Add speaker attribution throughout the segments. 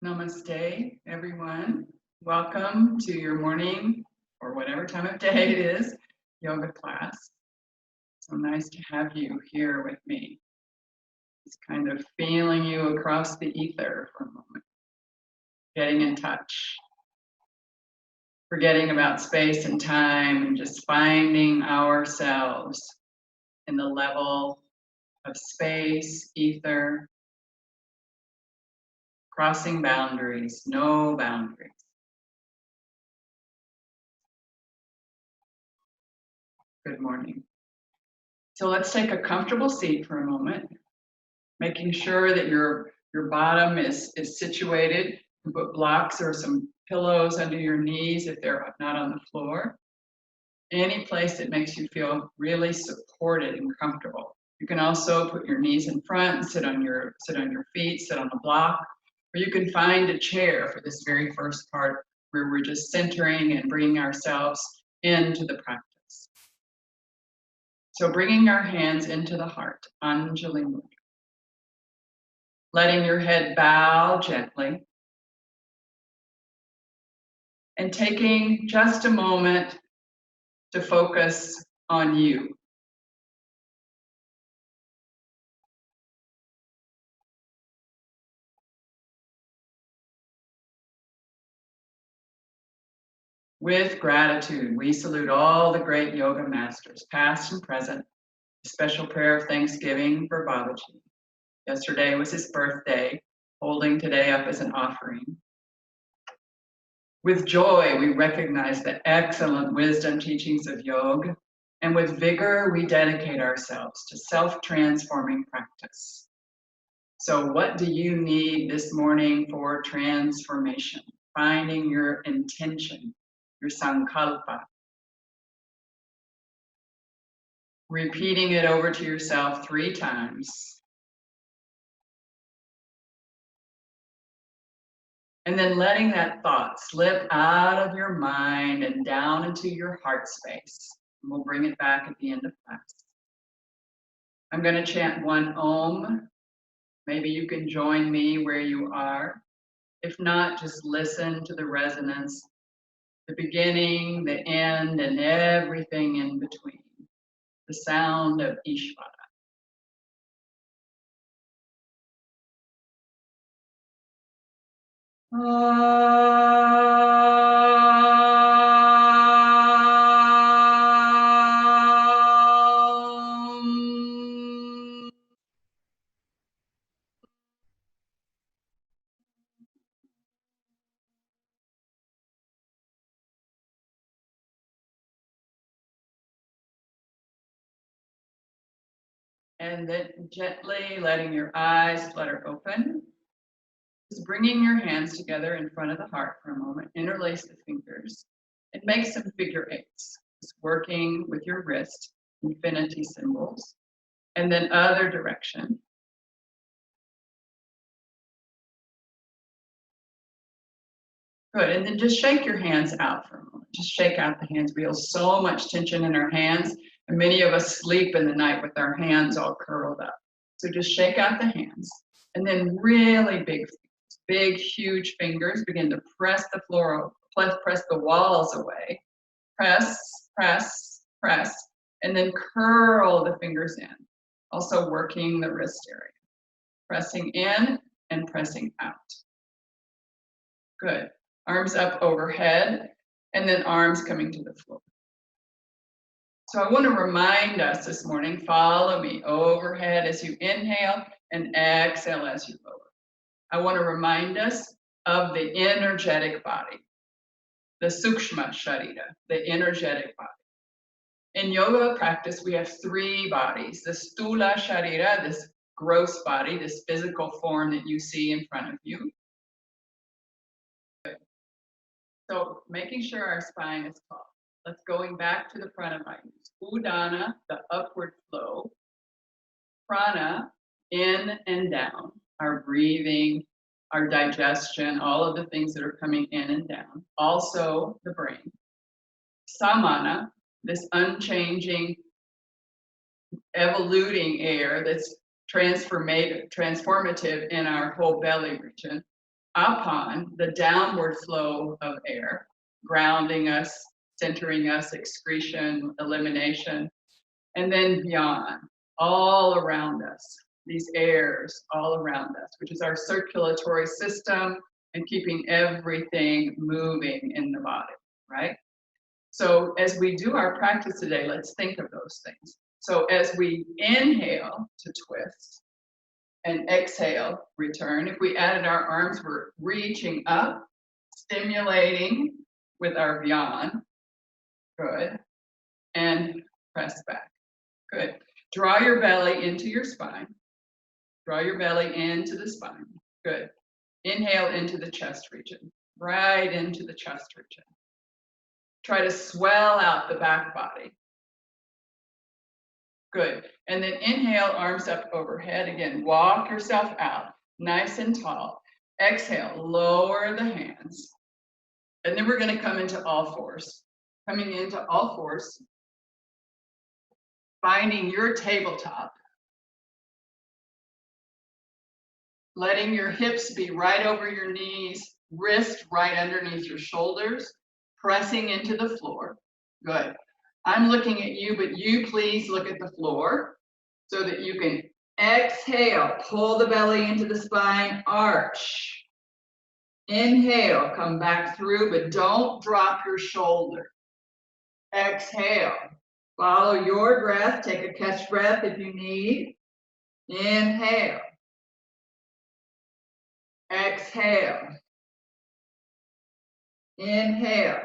Speaker 1: Namaste, everyone. Welcome to your morning or whatever time of day it is, yoga class. So nice to have you here with me. Just kind of feeling you across the ether for a moment. Getting in touch. Forgetting about space and time and just finding ourselves in the level of space, ether, crossing boundaries, no boundaries. Good morning. So let's take a comfortable seat for a moment, making sure that your bottom is situated. You put blocks or some pillows under your knees if they're not on the floor. Any place that makes you feel really supported and comfortable. You can also put your knees in front and sit on your feet, sit on a block, or you can find a chair for this very first part where we're just centering and bringing ourselves into the practice. So bringing our hands into the heart, Anjali Mudra. Letting your head bow gently. And taking just a moment to focus on you. With gratitude, we salute all the great yoga masters, past and present. A special prayer of thanksgiving for Babaji. Yesterday was his birthday, holding today up as an offering. With joy, we recognize the excellent wisdom teachings of yoga, and with vigor, we dedicate ourselves to self-transforming practice. So what do you need this morning for transformation? Finding your intention, your sankalpa. Repeating it over to yourself 3 times. And then letting that thought slip out of your mind and down into your heart space. And we'll bring it back at the end of class. I'm going to chant one Om. Maybe you can join me where you are. If not, just listen to the resonance, the beginning, the end, and everything in between. The sound of Ishvara. And then gently letting your eyes flutter open. Just bringing your hands together in front of the heart for a moment. Interlace the fingers and make some figure 8s. Just working with your wrist, infinity symbols. And then other direction. Good, and then just shake your hands out for a moment. Just shake out the hands. We feel so much tension in our hands, and many of us sleep in the night with our hands all curled up. So just shake out the hands, and then really big, huge fingers begin to press the floor, press the walls away. Press, press, press, and then curl the fingers in. Also working the wrist area. Pressing in and pressing out. Good. Arms up overhead, and then arms coming to the floor. So I want to remind us this morning, follow me overhead as you inhale and exhale as you lower. I want to remind us of the energetic body, the sukshma sharira, the energetic body. In yoga practice, we have 3 bodies, the stula sharira, this gross body, this physical form that you see in front of you. So making sure our spine is tall. Let's going back to the pranayama. Udana, the upward flow. Prana, in and down. Our breathing, our digestion, all of the things that are coming in and down. Also the brain. Samana, this unchanging, evoluting air that's transformative in our whole belly region. upon the downward flow of air, grounding us, centering us, excretion, elimination, and then beyond, all around us, these airs all around us, which is our circulatory system and keeping everything moving in the body, right? So as we do our practice today, let's think of those things. So as we inhale to twist and exhale, return. If we added our arms, we're reaching up, stimulating with our beyond. Good. And press back. Good. Draw your belly into your spine. Draw your belly into the spine. Good. Inhale into the chest region, right into the chest region. Try to swell out the back body. Good. And then inhale, arms up overhead. Again, walk yourself out, nice and tall. Exhale, lower the hands. And then we're going to come into all fours. Coming into all fours, finding your tabletop. Letting your hips be right over your knees, wrist right underneath your shoulders, pressing into the floor. Good. I'm looking at you, but you please look at the floor so that you can exhale, pull the belly into the spine, arch. Inhale, come back through, but don't drop your shoulder. Exhale, follow your breath, take a catch breath if you need. Inhale. Exhale. Inhale.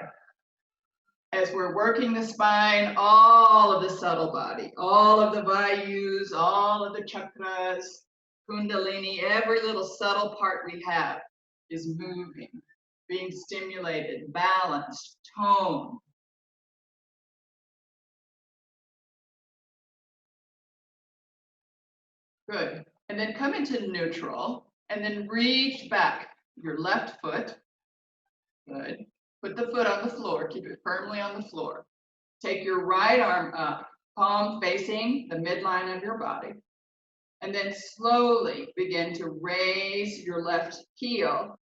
Speaker 1: As we're working the spine, all of the subtle body, all of the vayus, all of the chakras, kundalini, every little subtle part we have is moving, being stimulated, balanced, toned. Good. And then come into neutral and then reach back your left foot. Good. Put the foot on the floor, keep it firmly on the floor. Take your right arm up, palm facing the midline of your body. And then slowly begin to raise your left heel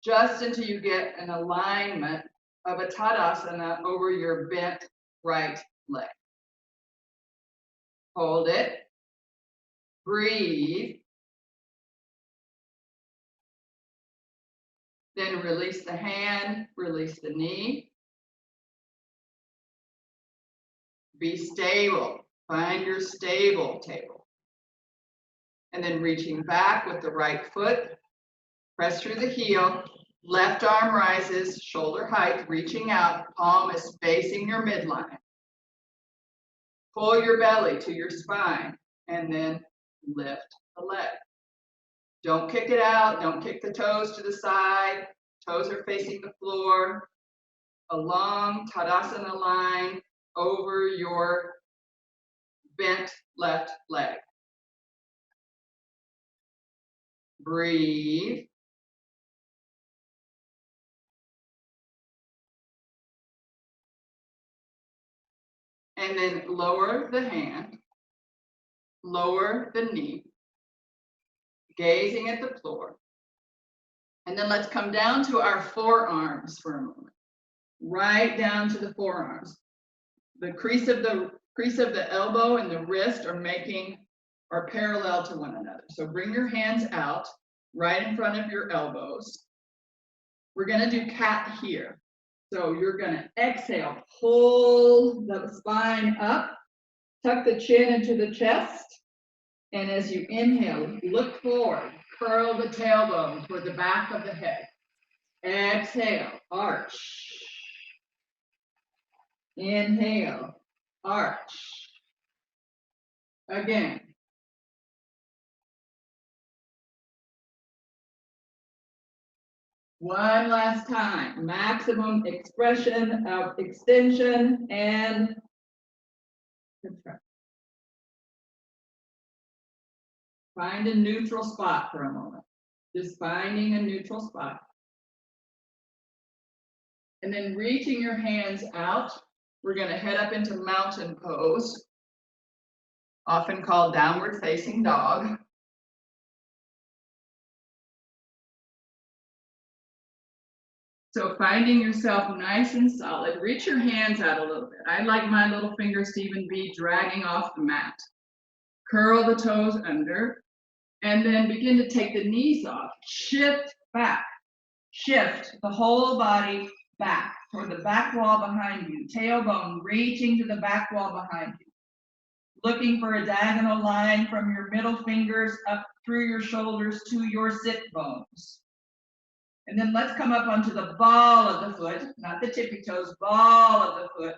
Speaker 1: just until you get an alignment of a Tadasana over your bent right leg. Hold it. Breathe. Then release the hand, release the knee. Be stable. Find your stable table. And then reaching back with the right foot. Press through the heel. Left arm rises, shoulder height, reaching out. Palm is facing your midline. Pull your belly to your spine and then lift the leg. Don't kick it out. Don't kick the toes to the side. Toes are facing the floor. A long Tadasana line over your bent left leg. Breathe. And then lower the hand. Lower the knee. Gazing at the floor. And then let's come down to our forearms for a moment. Right down to the forearms. The crease of the elbow and the wrist are parallel to one another. So bring your hands out right in front of your elbows. We're going to do cat here. So you're going to exhale, pull the spine up, tuck the chin into the chest. And as you inhale, look forward, curl the tailbone toward the back of the head. Exhale, arch. Inhale, arch. Again. One last time, maximum expression of extension and contraction. Find a neutral spot for a moment. Just finding a neutral spot. And then reaching your hands out, we're going to head up into mountain pose, often called downward facing dog. So finding yourself nice and solid, reach your hands out a little bit. I like my little fingers to even be dragging off the mat. Curl the toes under, and then begin to take the knees off. Shift back. Shift the whole body back toward the back wall behind you. Tailbone reaching to the back wall behind you. Looking for a diagonal line from your middle fingers up through your shoulders to your sit bones. And then let's come up onto the ball of the foot, not the tippy toes, ball of the foot.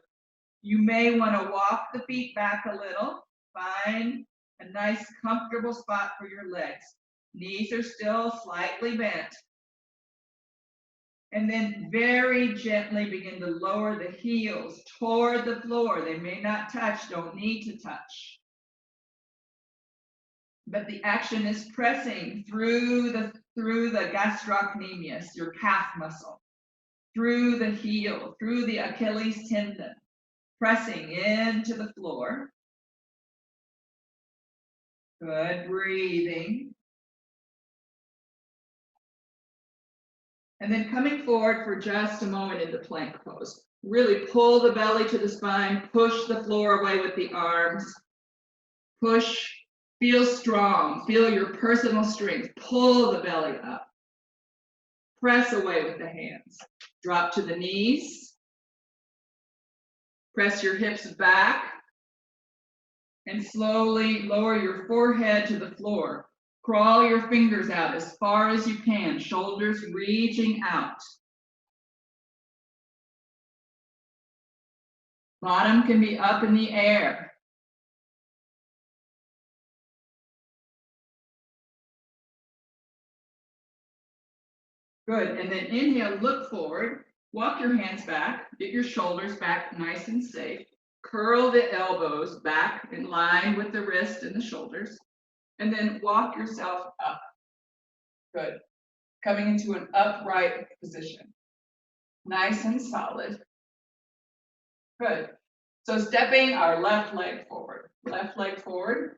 Speaker 1: You may want to walk the feet back a little. Find a nice comfortable spot for your legs. Knees are still slightly bent. And then very gently begin to lower the heels toward the floor. They may not touch, don't need to touch. But the action is pressing through the gastrocnemius, your calf muscle, through the heel, through the Achilles tendon, pressing into the floor. Good breathing. And then coming forward for just a moment into plank pose. Really pull the belly to the spine, push the floor away with the arms. Push, feel strong, feel your personal strength. Pull the belly up. Press away with the hands. Drop to the knees. Press your hips back. And slowly lower your forehead to the floor. Crawl your fingers out as far as you can, shoulders reaching out. Bottom can be up in the air. Good, and then inhale, look forward, walk your hands back, get your shoulders back nice and safe. Curl the elbows back in line with the wrist and the shoulders. And then walk yourself up. Good. Coming into an upright position. Nice and solid. Good. So stepping our left leg forward. Left leg forward.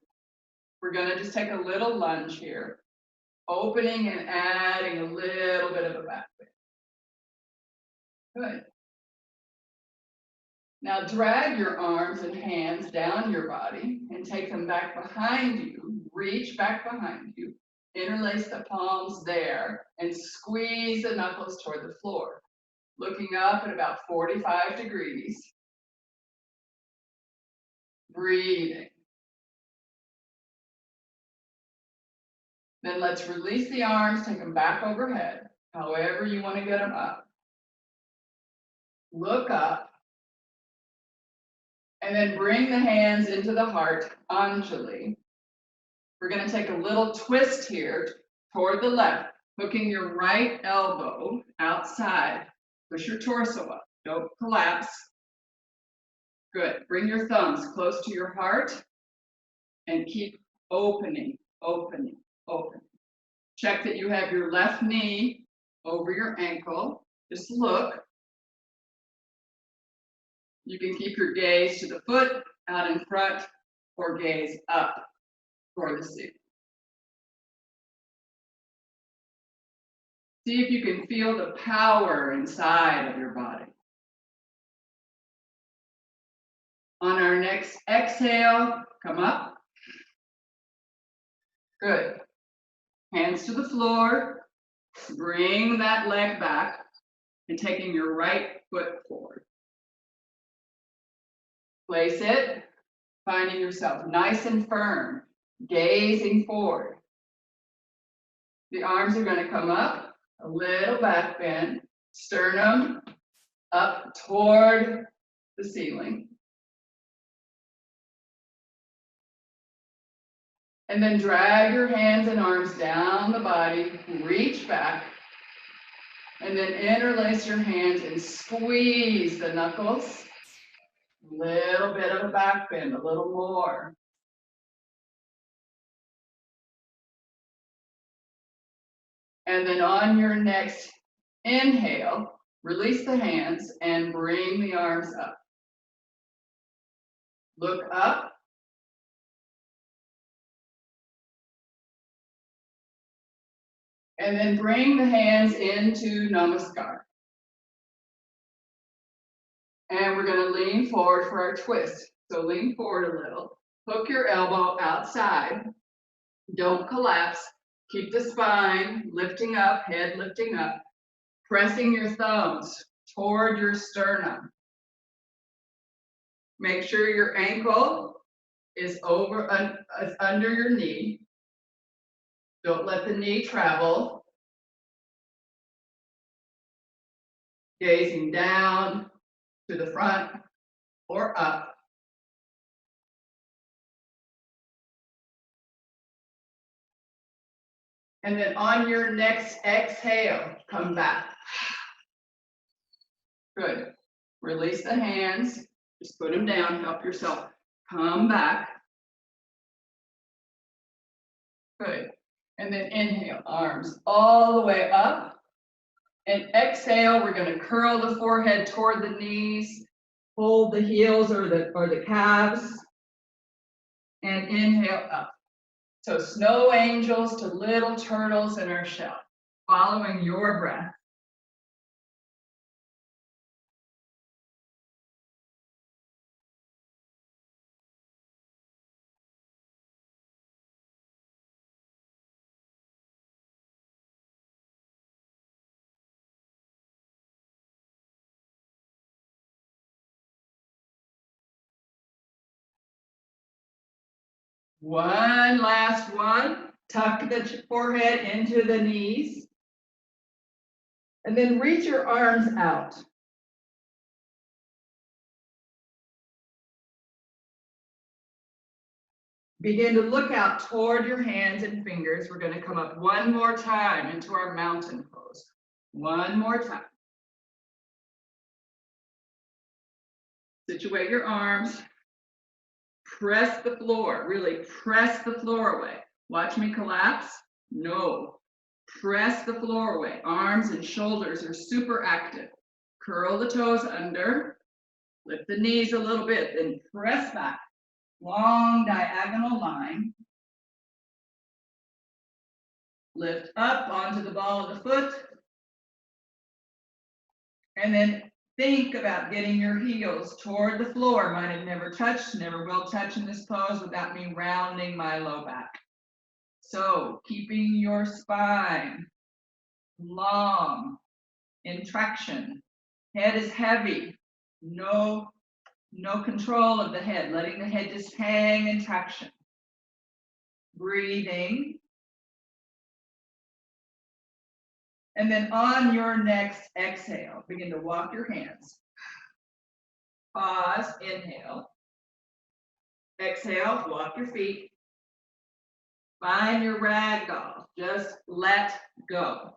Speaker 1: We're going to just take a little lunge here. Opening and adding a little bit of a back bend. Good. Now drag your arms and hands down your body and take them back behind you. Reach back behind you. Interlace the palms there and squeeze the knuckles toward the floor. Looking up at about 45 degrees. Breathing. Then let's release the arms, take them back overhead, however you want to get them up. Look up. And then bring the hands into the heart, Anjali. We're going to take a little twist here toward the left, hooking your right elbow outside. Push your torso up. Don't collapse. Good. Bring your thumbs close to your heart and keep opening, opening, opening. Check that you have your left knee over your ankle. Just look. You can keep your gaze to the foot out in front or gaze up toward the ceiling. See if you can feel the power inside of your body. On our next exhale, come up. Good. Hands to the floor. Bring that leg back and taking your right foot forward. Place it, finding yourself nice and firm, gazing forward. The arms are going to come up, a little back bend, sternum up toward the ceiling. And then drag your hands and arms down the body, reach back, and then interlace your hands and squeeze the knuckles. A little bit of a back bend, a little more. And then on your next inhale, release the hands and bring the arms up. Look up. And then bring the hands into Namaskar. And we're gonna lean forward for our twist. So lean forward a little, hook your elbow outside, don't collapse, keep the spine lifting up, head lifting up, pressing your thumbs toward your sternum. Make sure your ankle is under your knee. Don't let the knee travel. Gazing down to the front or up. And then on your next exhale, come back. Good. Release the hands. Just put them down, help yourself. Come back. Good. And then inhale, arms all the way up. And exhale, we're going to curl the forehead toward the knees, hold the heels or the calves, and inhale up. So snow angels to little turtles in our shell, following your breath. One last one. Tuck the forehead into the knees. And then reach your arms out. Begin to look out toward your hands and fingers. We're going to come up one more time into our mountain pose. One more time. Situate your arms. Press the floor. Really press the floor away. Watch me collapse. No. Press the floor away. Arms and shoulders are super active. Curl the toes under. Lift the knees a little bit. Then press back. Long diagonal line. Lift up onto the ball of the foot. And then think about getting your heels toward the floor. Mine have never touched, never will touch in this pose without me rounding my low back. So keeping your spine long in traction. Head is heavy. No control of the head, letting the head just hang in traction. Breathing. And then on your next exhale, begin to walk your hands. Pause, inhale. Exhale, walk your feet. Find your ragdoll. Just let go.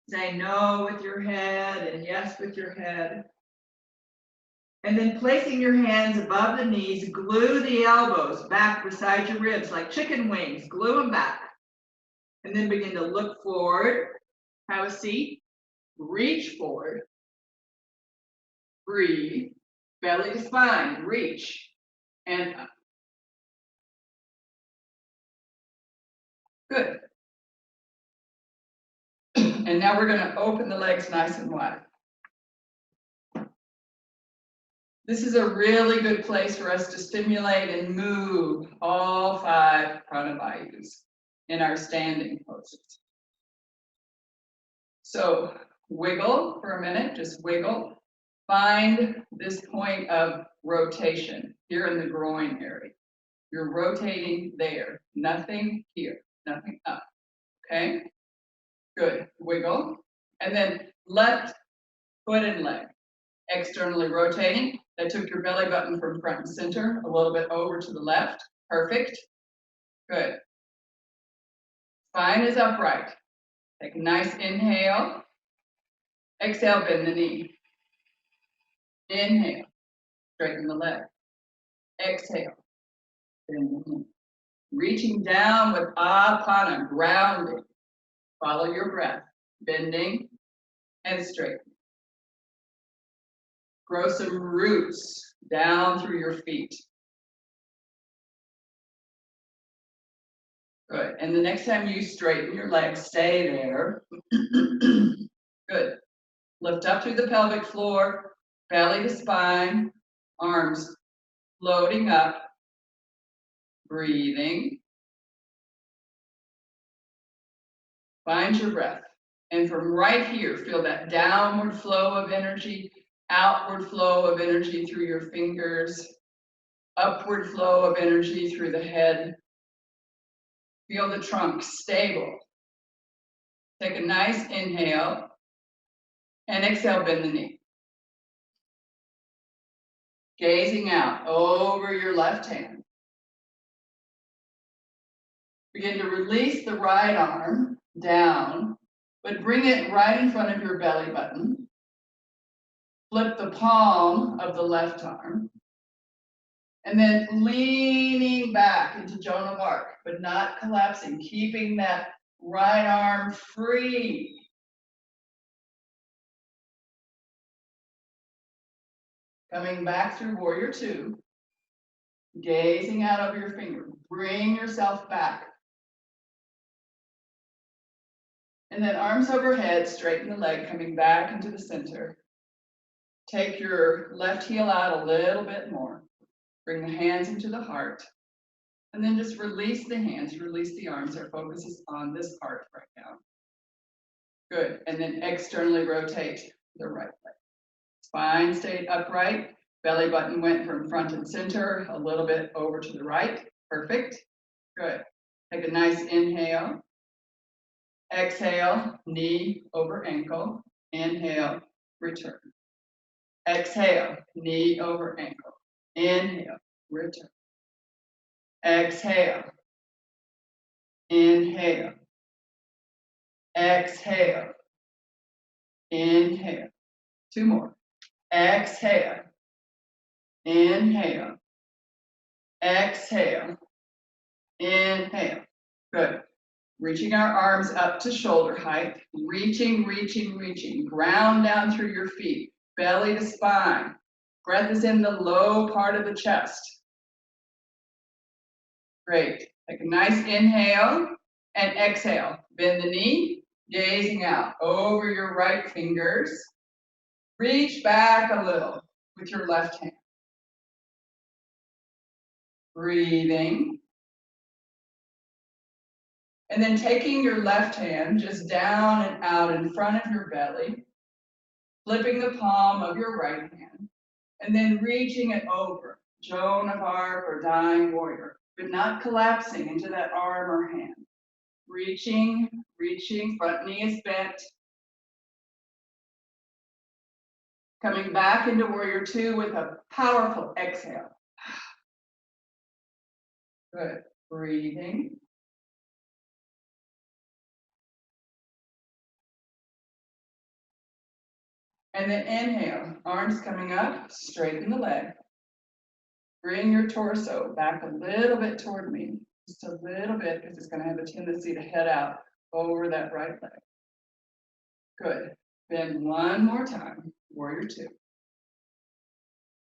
Speaker 1: Say no with your head and yes with your head. And then placing your hands above the knees, glue the elbows back beside your ribs like chicken wings. Glue them back. And then begin to look forward. Have a seat. Reach forward. Breathe. Belly to spine. Reach. And up. Good. And now we're going to open the legs nice and wide. This is a really good place for us to stimulate and move all 5 pranavayus in our standing poses. So wiggle for a minute, just wiggle. Find this point of rotation here in the groin area. You're rotating there, nothing here, nothing up, okay? Good, wiggle. And then left foot and leg, externally rotating. That took your belly button from front and center, a little bit over to the left. Perfect. Good. Spine is upright. Take a nice inhale. Exhale, bend the knee. Inhale, straighten the leg. Exhale, bend the knee. Reaching down with apana, grounding. Follow your breath, bending and straightening. Grow some roots down through your feet. Good. And the next time you straighten your legs, stay there. Good. Lift up through the pelvic floor, belly to spine, arms floating up, breathing. Find your breath. And from right here, feel that downward flow of energy, outward flow of energy through your fingers, upward flow of energy through the head. Feel the trunk stable. Take a nice inhale and exhale, bend the knee. Gazing out over your left hand. Begin to release the right arm down, but bring it right in front of your belly button. Flip the palm of the left arm. And then leaning back into Joan of Arc, but not collapsing, keeping that right arm free. Coming back through Warrior Two, gazing out over your finger. Bring yourself back. And then arms overhead, straighten the leg, coming back into the center. Take your left heel out a little bit more. Bring the hands into the heart. And then just release the hands, release the arms. Our focus is on this part right now. Good. And then externally rotate the right leg. Spine stayed upright. Belly button went from front and center a little bit over to the right. Perfect. Good. Take a nice inhale. Exhale, knee over ankle. Inhale, return. Exhale, knee over ankle. Inhale, return. Exhale. Inhale. Exhale. Inhale. Two more. Exhale. Inhale. Exhale. Inhale. Good. Reaching our arms up to shoulder height. Reaching, reaching, reaching. Ground down through your feet. Belly to spine. Breath is in the low part of the chest. Great. Take a nice inhale and exhale. Bend the knee, gazing out over your right fingers. Reach back a little with your left hand. Breathing. And then taking your left hand just down and out in front of your belly, flipping the palm of your right hand, and then reaching it over, Joan of Arc or Dying Warrior, but not collapsing into that arm or hand. Reaching, reaching, front knee is bent. Coming back into Warrior Two with a powerful exhale. Good. Breathing. And then inhale, arms coming up, straighten the leg. Bring your torso back a little bit toward me, just a little bit, because it's going to have a tendency to head out over that right leg. Good. Bend one more time, Warrior Two.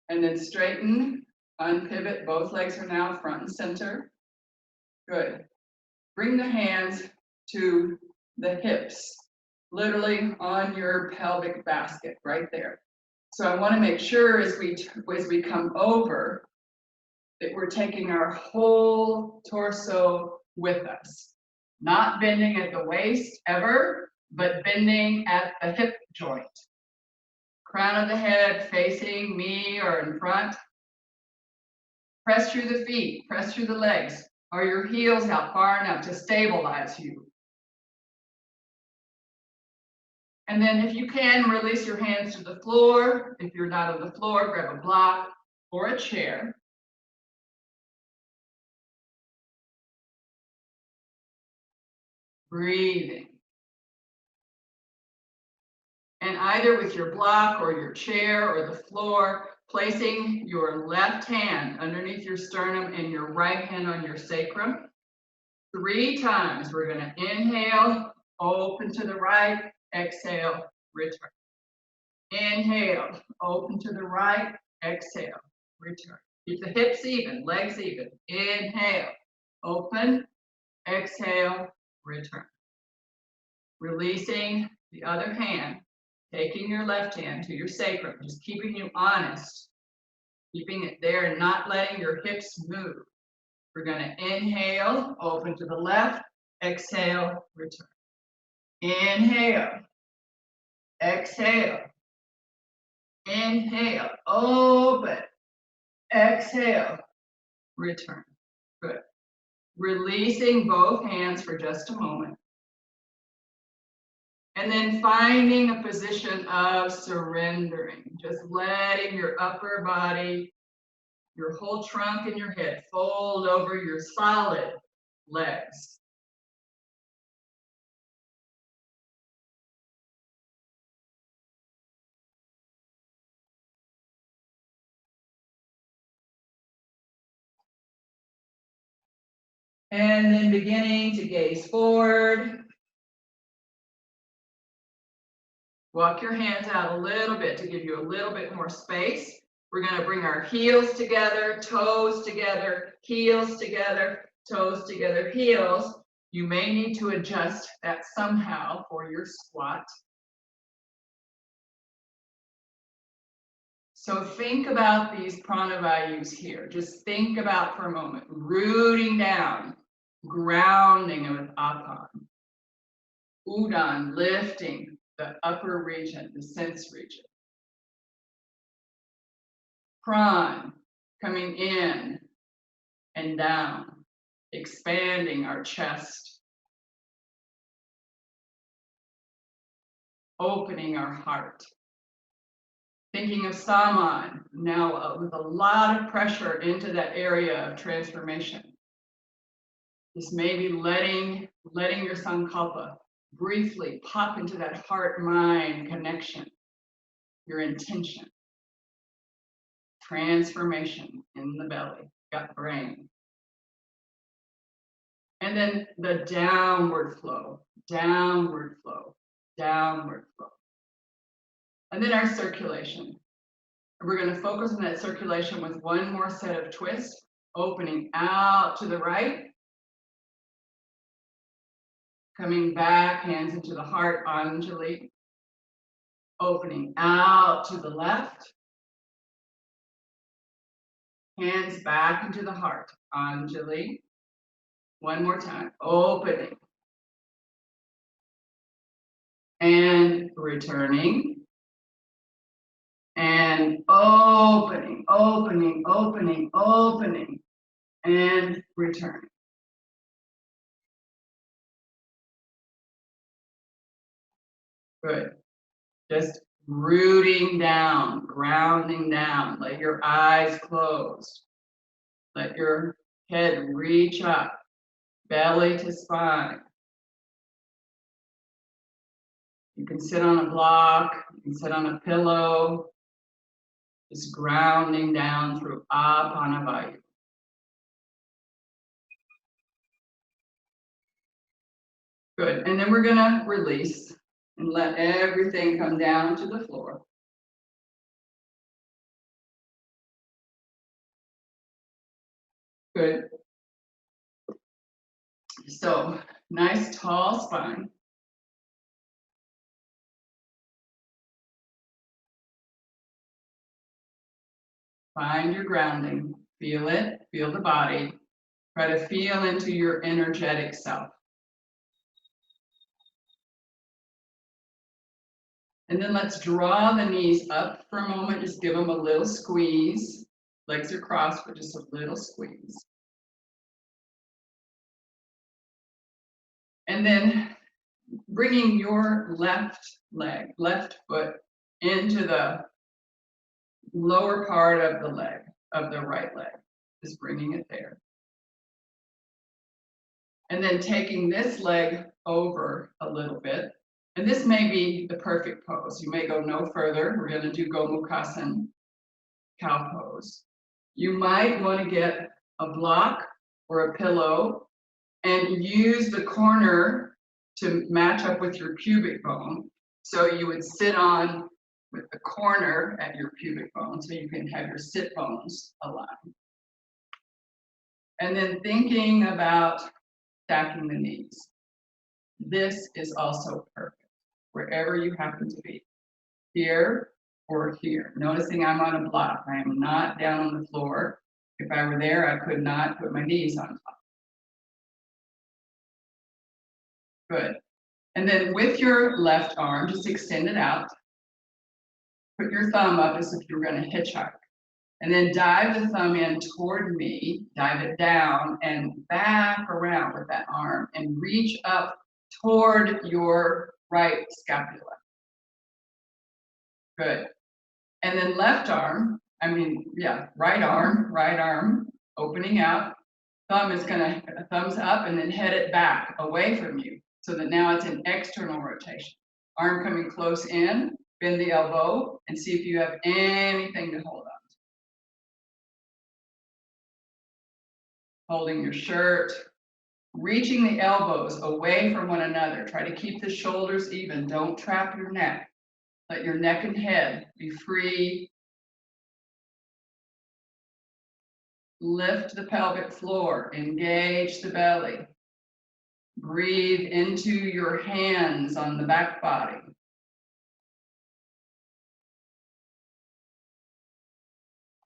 Speaker 1: And then straighten, unpivot, both legs are now front and center. Good. Bring the hands to the hips, literally on your pelvic basket right there. So I want to make sure as we come over that we're taking our whole torso with us. Not bending at the waist ever, but bending at the hip joint. Crown of the head facing me or in front. Press through the feet, press through the legs. Are your heels out far enough to stabilize you? And then if you can, release your hands to the floor. If you're not on the floor, grab a block or a chair. Breathing. And either with your block or your chair or the floor, placing your left hand underneath your sternum and your right hand on your sacrum. 3 times. We're going to inhale, open to the right, exhale, return. Inhale, open to the right, exhale, return. Keep the hips even, legs even. Inhale, open, exhale, return. Releasing the other hand, Taking your left hand to your sacrum, just keeping you honest, keeping it there and not letting your hips move. We're going to inhale, open to the left, exhale, return. Inhale, exhale, inhale, open, exhale, return. Good. Releasing both hands for just a moment. And then finding a position of surrendering, just letting your upper body, your whole trunk and your head fold over your solid legs. And then beginning to gaze forward. Walk your hands out a little bit to give you a little bit more space. We're going to bring our heels together, toes together, heels together, toes together, heels. You may need to adjust that somehow for your squat. So think about these pranavayus here. Just think about for a moment, rooting down, grounding with apan. Udan, lifting the upper region, the sense region. Pran, coming in and down, expanding our chest, opening our heart. Thinking of Saman, now with a lot of pressure into that area of transformation. Just maybe letting your sankalpa briefly pop into that heart-mind connection, your intention. Transformation in the belly, gut brain. And then the downward flow, downward flow, downward flow. And then our circulation. We're going to focus on that circulation with one more set of twists, opening out to the right. Coming back, hands into the heart, Anjali. Opening out to the left. Hands back into the heart, Anjali. One more time, opening. And returning. And opening, opening, opening, opening. And returning. Good. Just rooting down, grounding down. Let your eyes close. Let your head reach up, belly to spine. You can sit on a block, you can sit on a pillow. Just grounding down through Apanavayu. Good. And then we're going to release and let everything come down to the floor. Good. So, nice tall spine. Find your grounding. Feel it. Feel the body. Try to feel into your energetic self. And then let's draw the knees up for a moment. Just give them a little squeeze. Legs are crossed, but just a little squeeze. And then bringing your left leg, left foot into the lower part of the leg, of the right leg. Just bringing it there. And then taking this leg over a little bit. And this may be the perfect pose. You may go no further. We're going to do Gomukhasan, cow pose. You might want to get a block or a pillow and use the corner to match up with your pubic bone. So you would sit on with the corner at your pubic bone so you can have your sit bones aligned. And then thinking about stacking the knees. This is also perfect, wherever you happen to be. here or here. Noticing I'm on a block. I am not down on the floor. If I were there, I could not put my knees on top. Good. And then with your left arm, just extend it out. Put your thumb up as if you were going to hitchhike. And then dive the thumb in toward me, dive it down and back around with that arm and reach up toward your right scapula. Good. And then right arm, opening out. Thumbs up and then head it back away from you so that now it's an external rotation. Arm coming close in, bend the elbow and see if you have anything to hold on. Holding your shirt, reaching the elbows away from one another. Try to keep the shoulders even. Don't trap your neck. Let your neck and head be free. Lift the pelvic floor. Engage the belly. Breathe into your hands on the back body.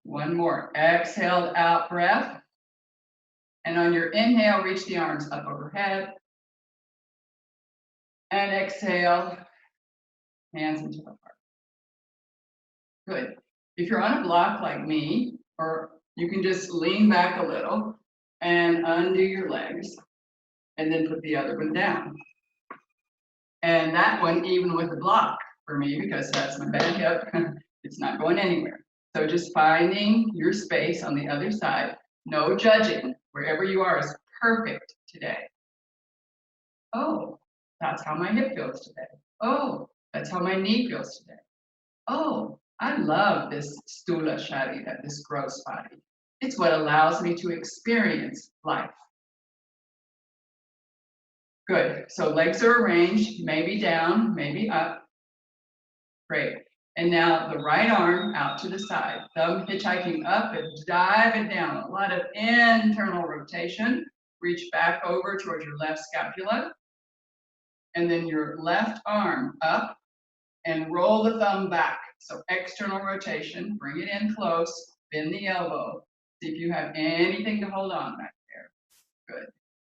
Speaker 1: One more. Exhale out breath. And on your inhale, reach the arms up overhead. And exhale, hands into the heart. Good. If you're on a block like me, or you can just lean back a little and undo your legs and then put the other one down. And that one, even with the block for me, because that's my bad hip, it's not going anywhere. So just finding your space on the other side, no judging. Wherever you are is perfect today. Oh, that's how my hip feels today. Oh, that's how my knee feels today. Oh, I love this stula sharira, this gross body. It's what allows me to experience life. Good. So legs are arranged, maybe down, maybe up. Great. And now the right arm out to the side. Thumb hitchhiking up and dive it down. A lot of internal rotation. Reach back over towards your left scapula. And then your left arm up and roll the thumb back. So external rotation. Bring it in close. Bend the elbow. See if you have anything to hold on back there. Good.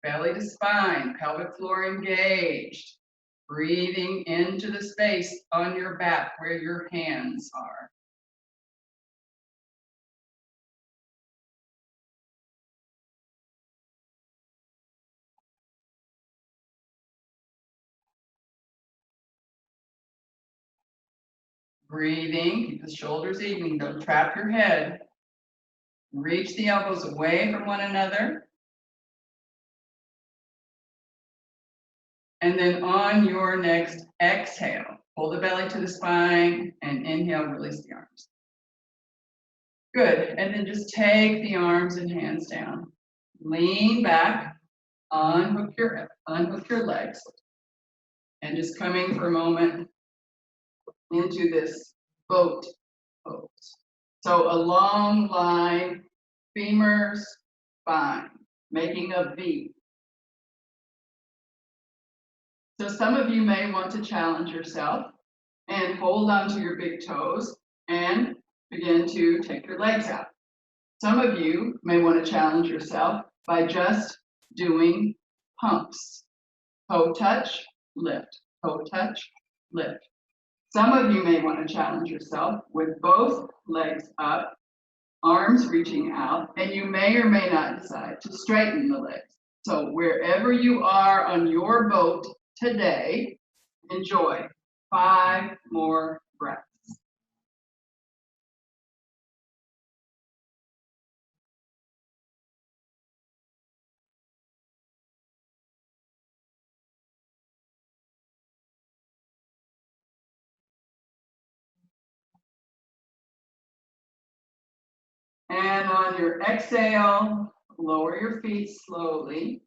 Speaker 1: Belly to spine. Pelvic floor engaged. Breathing into the space on your back where your hands are. Breathing, keep the shoulders even, don't trap your head. Reach the elbows away from one another. And then on your next exhale, pull the belly to the spine and inhale, release the arms. Good, and then just take the arms and hands down. Lean back, unhook your legs. And just coming for a moment into this boat pose. So a long line, femurs, spine, making a V. So some of you may want to challenge yourself and hold on to your big toes and begin to take your legs out. Some of you may want to challenge yourself by just doing pumps. Toe touch, lift, toe touch, lift. Some of you may want to challenge yourself with both legs up, arms reaching out, and you may or may not decide to straighten the legs. So wherever you are on your boat today, enjoy 5 more breaths. And on your exhale, lower your feet slowly.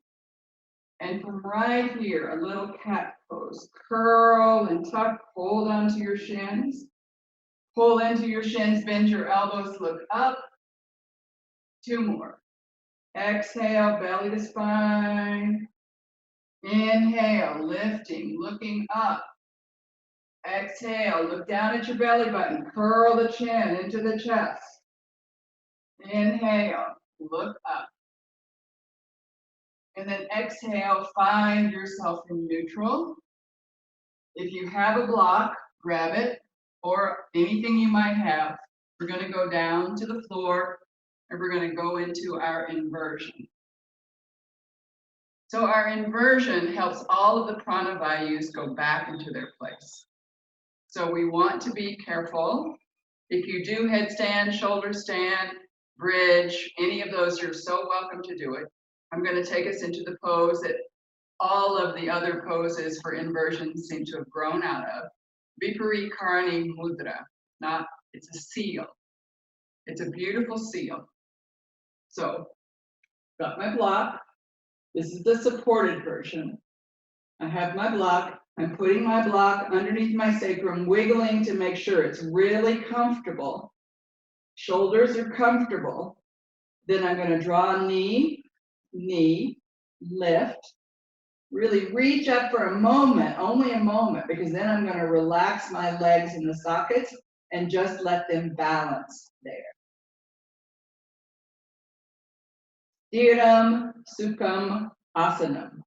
Speaker 1: And from right here, a little cat pose. Curl and tuck, hold onto your shins. Pull into your shins, bend your elbows, look up. 2 more. Exhale, belly to spine. Inhale, lifting, looking up. Exhale, look down at your belly button, curl the chin into the chest. Inhale, look up. And then exhale, find yourself in neutral. If you have a block, grab it, or anything you might have. We're going to go down to the floor, and we're going to go into our inversion. So our inversion helps all of the prana vayus go back into their place. So we want to be careful. If you do headstand, shoulder stand, bridge, any of those, you're so welcome to do it. I'm going to take us into the pose that all of the other poses for inversion seem to have grown out of. Viparikarani mudra. It's a seal. It's a beautiful seal. So, got my block. This is the supported version. I have my block. I'm putting my block underneath my sacrum, wiggling to make sure it's really comfortable. Shoulders are comfortable. Then I'm going to draw a knee, lift. Really reach up for a moment, only a moment, because then I'm going to relax my legs in the sockets and just let them balance there. Dhiram Sukham Asanam.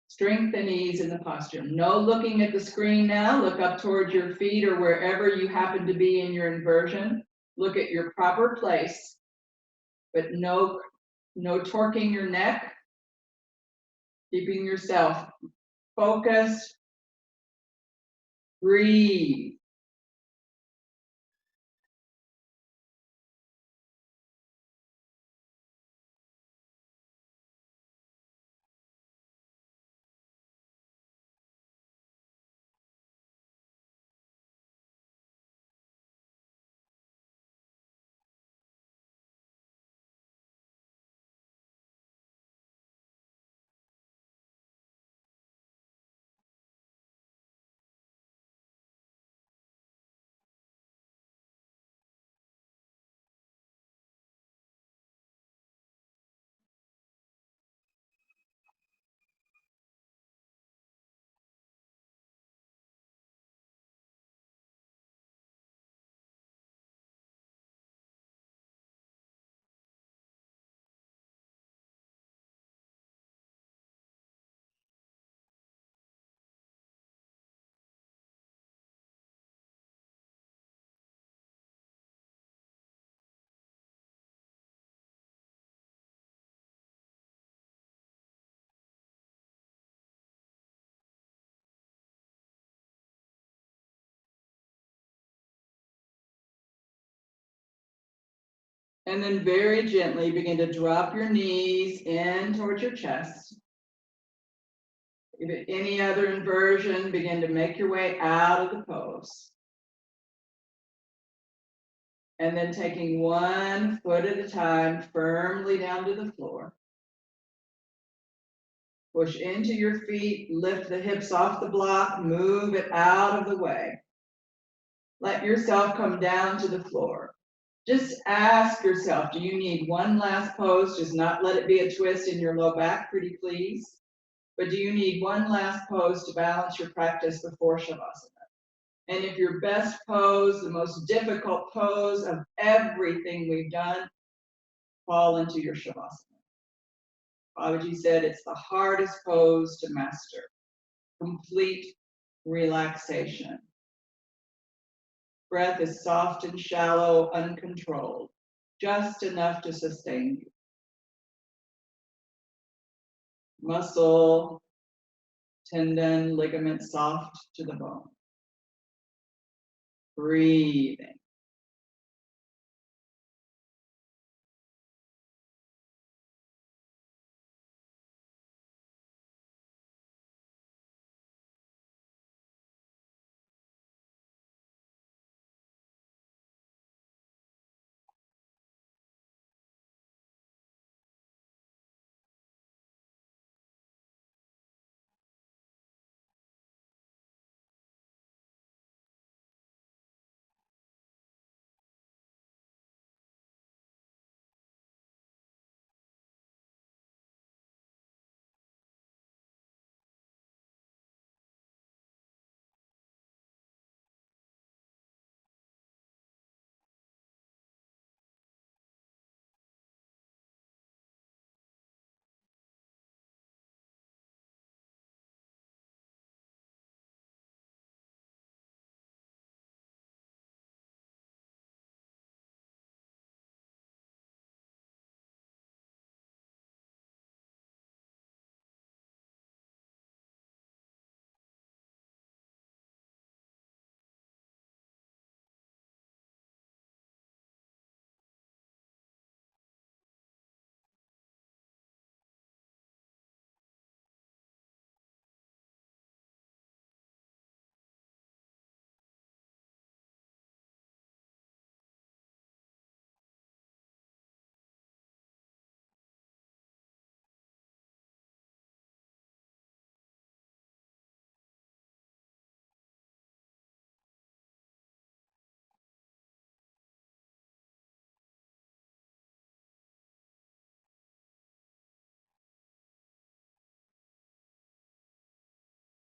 Speaker 1: Strength and ease in the posture. No looking at the screen now. Look up towards your feet or wherever you happen to be in your inversion. Look at your proper place, but no torquing your neck. Keeping yourself focused. Breathe. And then very gently begin to drop your knees in towards your chest. If any other inversion, begin to make your way out of the pose. And then taking one foot at a time, firmly down to the floor. Push into your feet, lift the hips off the block, move it out of the way. Let yourself come down to the floor. Just ask yourself, do you need one last pose? Just not let it be a twist in your low back, pretty please. But do you need one last pose to balance your practice before Shavasana? And if your best pose, the most difficult pose of everything we've done, fall into your Shavasana. Babaji said it's the hardest pose to master. Complete relaxation. Breath is soft and shallow, uncontrolled, just enough to sustain you. Muscle, tendon, ligament soft to the bone. Breathing.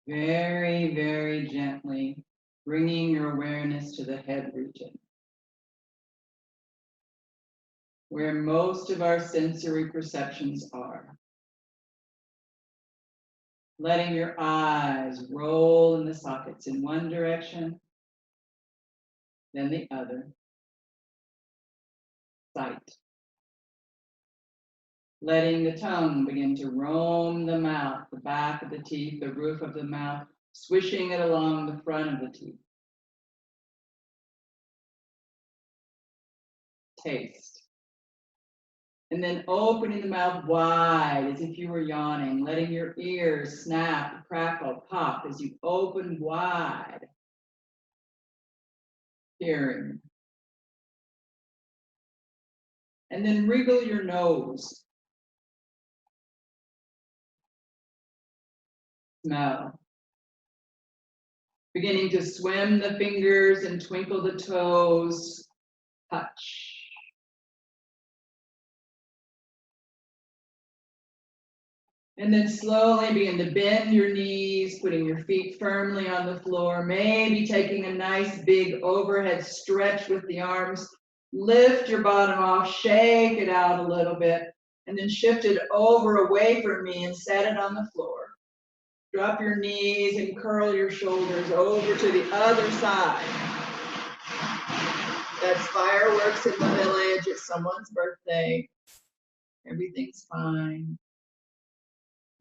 Speaker 1: Very, very gently bringing your awareness to the head region, where most of our sensory perceptions are. Letting your eyes roll in the sockets in one direction, then the other. Sight. Letting the tongue begin to roam the mouth, the back of the teeth, the roof of the mouth, swishing it along the front of the teeth. Taste. And then opening the mouth wide as if you were yawning, letting your ears snap, crackle, pop as you open wide. Hearing. And then wriggle your nose. Smell. Beginning to swim the fingers and twinkle the toes. Touch. And then slowly begin to bend your knees, putting your feet firmly on the floor, maybe taking a nice big overhead stretch with the arms. Lift your bottom off, shake it out a little bit, and then shift it over away from me and set it on the floor. Drop your knees and curl your shoulders over to the other side. That's fireworks in the village. It's someone's birthday. Everything's fine.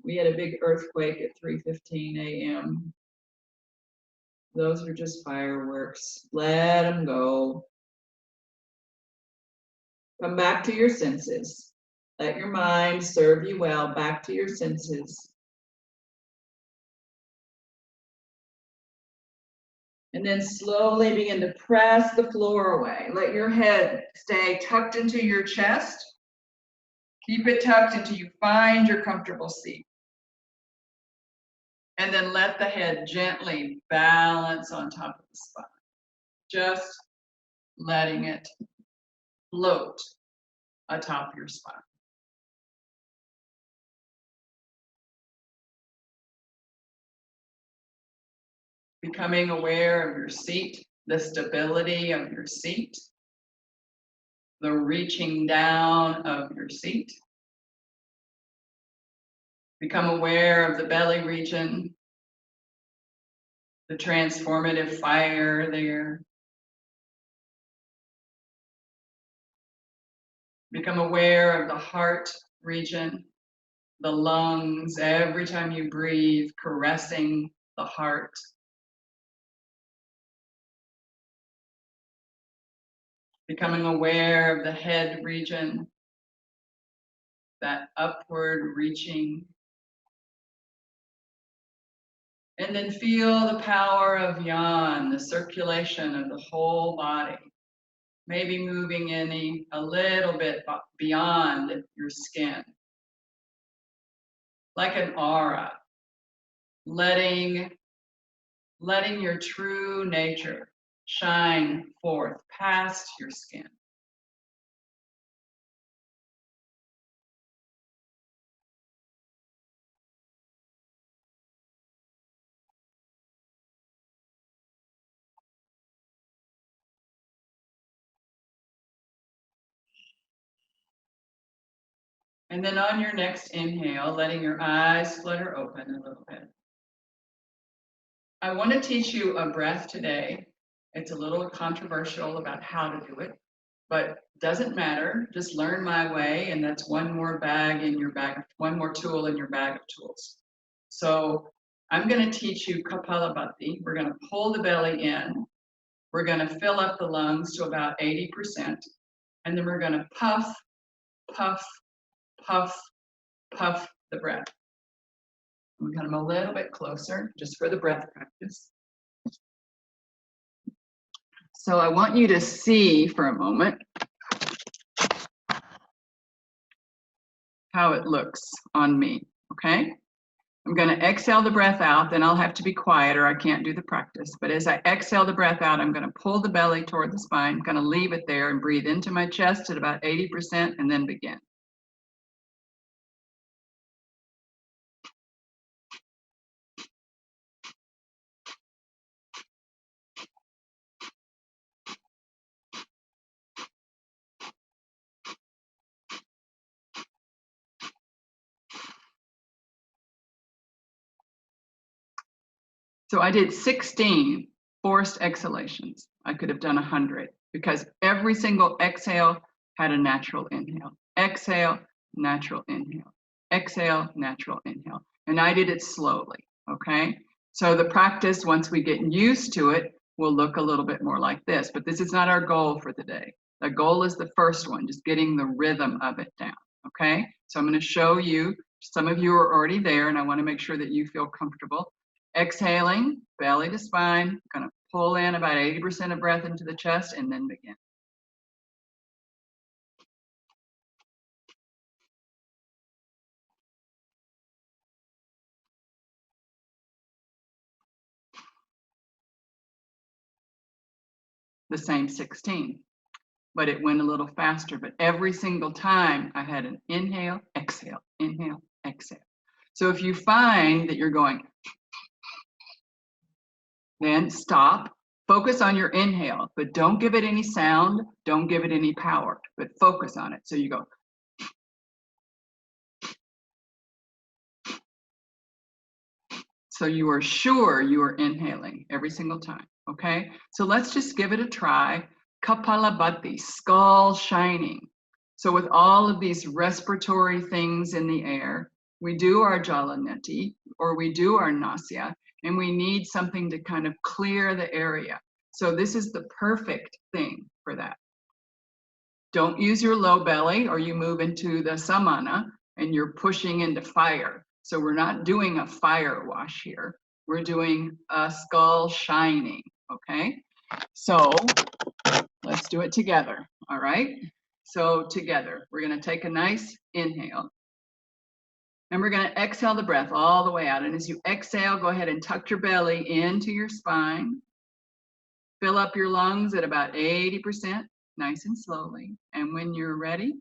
Speaker 1: We had a big earthquake at 3:15 a.m. Those are just fireworks. Let them go. Come back to your senses. Let your mind serve you well. Back to your senses. And then slowly begin to press the floor away. Let your head stay tucked into your chest. Keep it tucked until you find your comfortable seat. And then let the head gently balance on top of the spine. Just letting it float atop your spine. Becoming aware of your seat, the stability of your seat, the reaching down of your seat. Become aware of the belly region, the transformative fire there. Become aware of the heart region, the lungs, every time you breathe, caressing the heart. Becoming aware of the head region, that upward reaching. And then feel the power of yan, the circulation of the whole body. Maybe moving a little bit beyond your skin. Like an aura. Letting your true nature shine forth past your skin. And then on your next inhale, letting your eyes flutter open a little bit. I want to teach you a breath today. It's a little controversial about how to do it, but doesn't matter. Just learn my way, and that's one more one more tool in your bag of tools. So I'm going to teach you Kapalabhati. We're going to pull the belly in. We're going to fill up the lungs to about 80%, and then we're going to puff, puff, puff, puff the breath. I'm going to come a little bit closer just for the breath practice. So I want you to see for a moment how it looks on me, okay? I'm going to exhale the breath out, then I'll have to be quiet or I can't do the practice. But as I exhale the breath out, I'm going to pull the belly toward the spine, I'm going to leave it there and breathe into my chest at about 80% and then begin. So I did 16 forced exhalations. I could have done 100 because every single exhale had a natural inhale. Exhale, natural inhale. Exhale, natural inhale. And I did it slowly, okay? So the practice, once we get used to it, will look a little bit more like this. But this is not our goal for the day. The goal is the first one, just getting the rhythm of it down, okay? So I'm going to show you. Some of you are already there, and I want to make sure that you feel comfortable. Exhaling, belly to spine. Going to pull in about 80% of breath into the chest and then begin. The same 16, but it went a little faster. But every single time I had an inhale, exhale, exhale. So if you find that you're going, then stop, focus on your inhale, but don't give it any sound, don't give it any power, but focus on it. So you go. So you are sure you are inhaling every single time, okay? So let's just give it a try. Kapalabhati, skull shining. So with all of these respiratory things in the air, we do our jalaneti, or we do our nasya, and we need something to kind of clear the area. So this is the perfect thing for that. Don't use your low belly or you move into the samana and you're pushing into fire. So we're not doing a fire wash here. We're doing a skull shining, okay? So let's do it together, all right? So together, we're gonna take a nice inhale. And we're gonna exhale the breath all the way out. And as you exhale, go ahead and tuck your belly into your spine. Fill up your lungs at about 80%, nice and slowly. And when you're ready,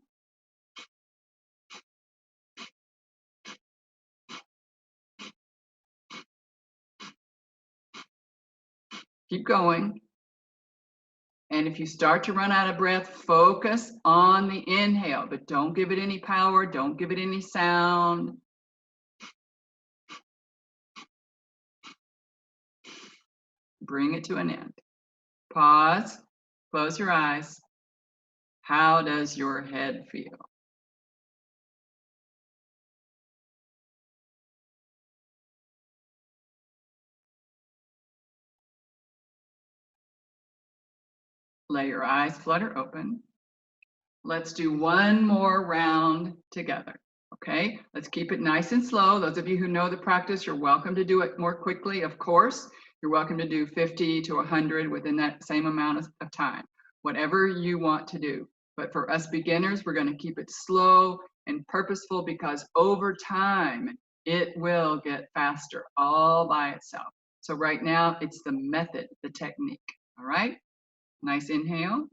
Speaker 1: keep going. And if you start to run out of breath, focus on the inhale, but don't give it any power, don't give it any sound. Bring it to an end. Pause, close your eyes. How does your head feel? Let your eyes flutter open. Let's do one more round together, okay? Let's keep it nice and slow. Those of you who know the practice, you're welcome to do it more quickly, of course. You're welcome to do 50 to 100 within that same amount of time, whatever you want to do. But for us beginners, we're gonna keep it slow and purposeful because over time, it will get faster all by itself. So right now, it's the method, the technique, all right? Nice inhale.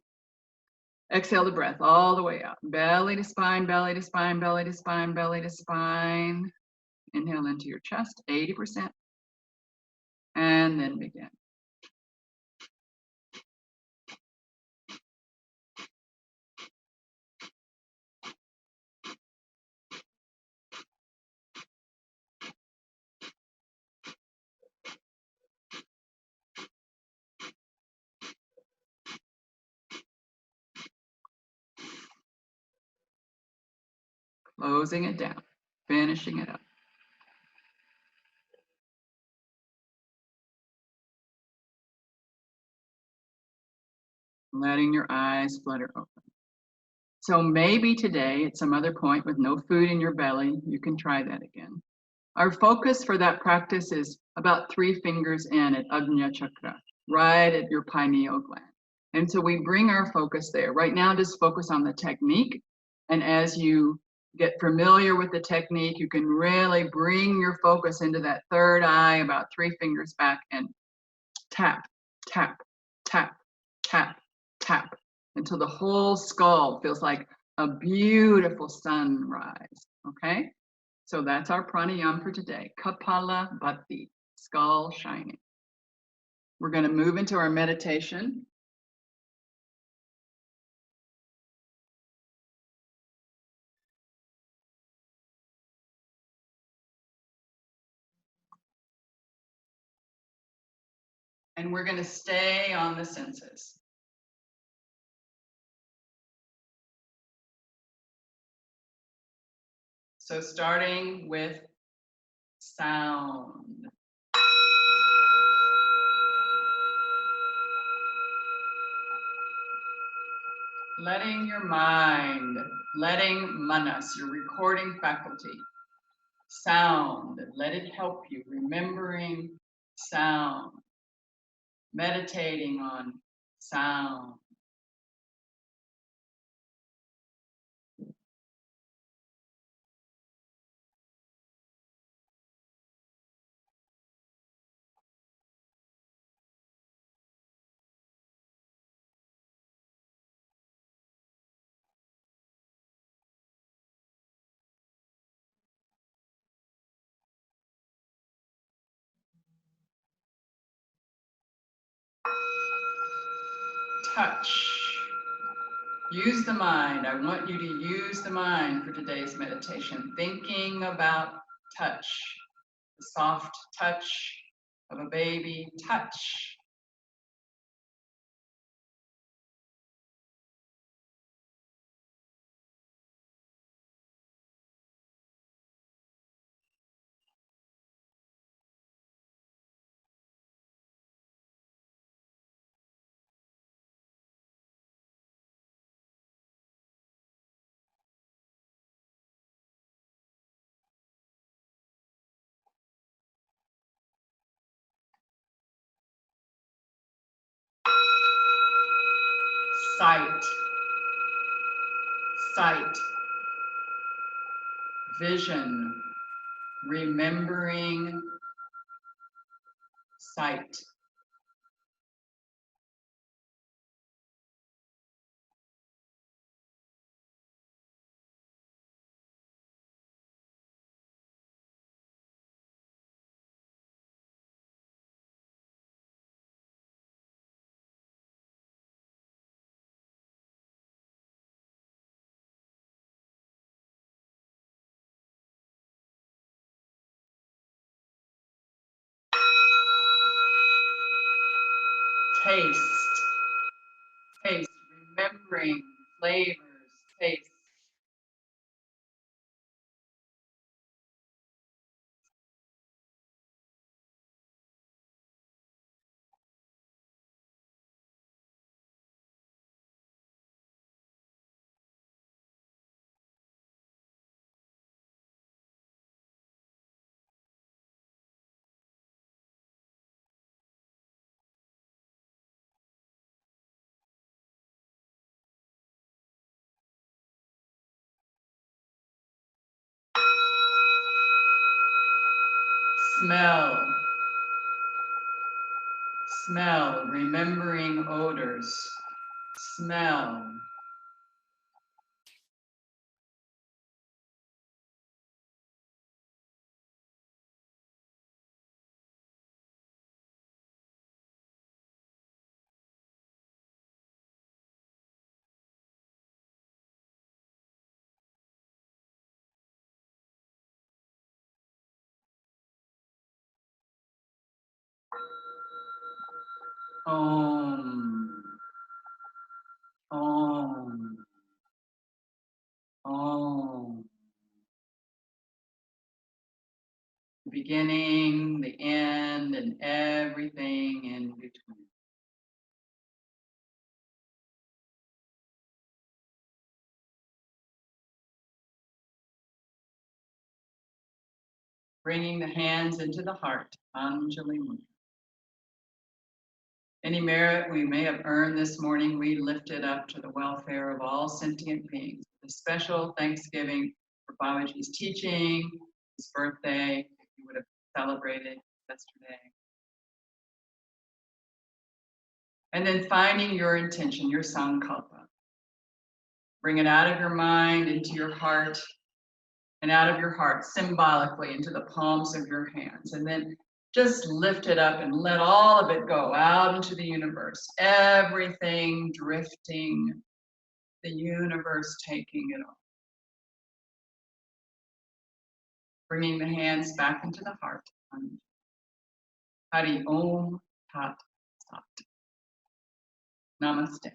Speaker 1: Exhale the breath all the way out. Belly to spine, belly to spine, belly to spine, belly to spine. Inhale into your chest, 80%. And then begin. Closing it down, finishing it up. Letting your eyes flutter open. So maybe today at some other point with no food in your belly, you can try that again. Our focus for that practice is about 3 fingers in at Ajna Chakra, right at your pineal gland. And so we bring our focus there. Right now, just focus on the technique. And as you get familiar with the technique, you can really bring your focus into that third eye, about 3 fingers back, and tap, tap, tap, tap, tap, until the whole skull feels like a beautiful sunrise, okay? So that's our pranayama for today, Kapalabhati, skull shining. We're gonna move into our meditation. And we're going to stay on the senses. So starting with sound. Letting your mind, letting manas, your recording faculty, sound, let it help you, remembering sound, meditating on sound. Touch. Use the mind. I want you to use the mind for today's meditation. Thinking about touch, the soft touch of a baby. Touch. Sight. Sight. Vision. Remembering sight. Taste. Taste. Remembering flavors. Taste. Smell. Smell. Remembering odors. Smell. Om. Om. Om. The beginning, the end, and everything in between. Bringing the hands into the heart. Anjali Mudra. Any merit we may have earned this morning, we lift it up to the welfare of all sentient beings. A special thanksgiving for Babaji's teaching, his birthday, if you would have celebrated yesterday. And then finding your intention, your sankalpa. Bring it out of your mind into your heart, and out of your heart symbolically into the palms of your hands. And then just lift it up and let all of it go out into the universe. Everything drifting, the universe taking it all. Bringing the hands back into the heart. Hari Om Tat soft. Namaste.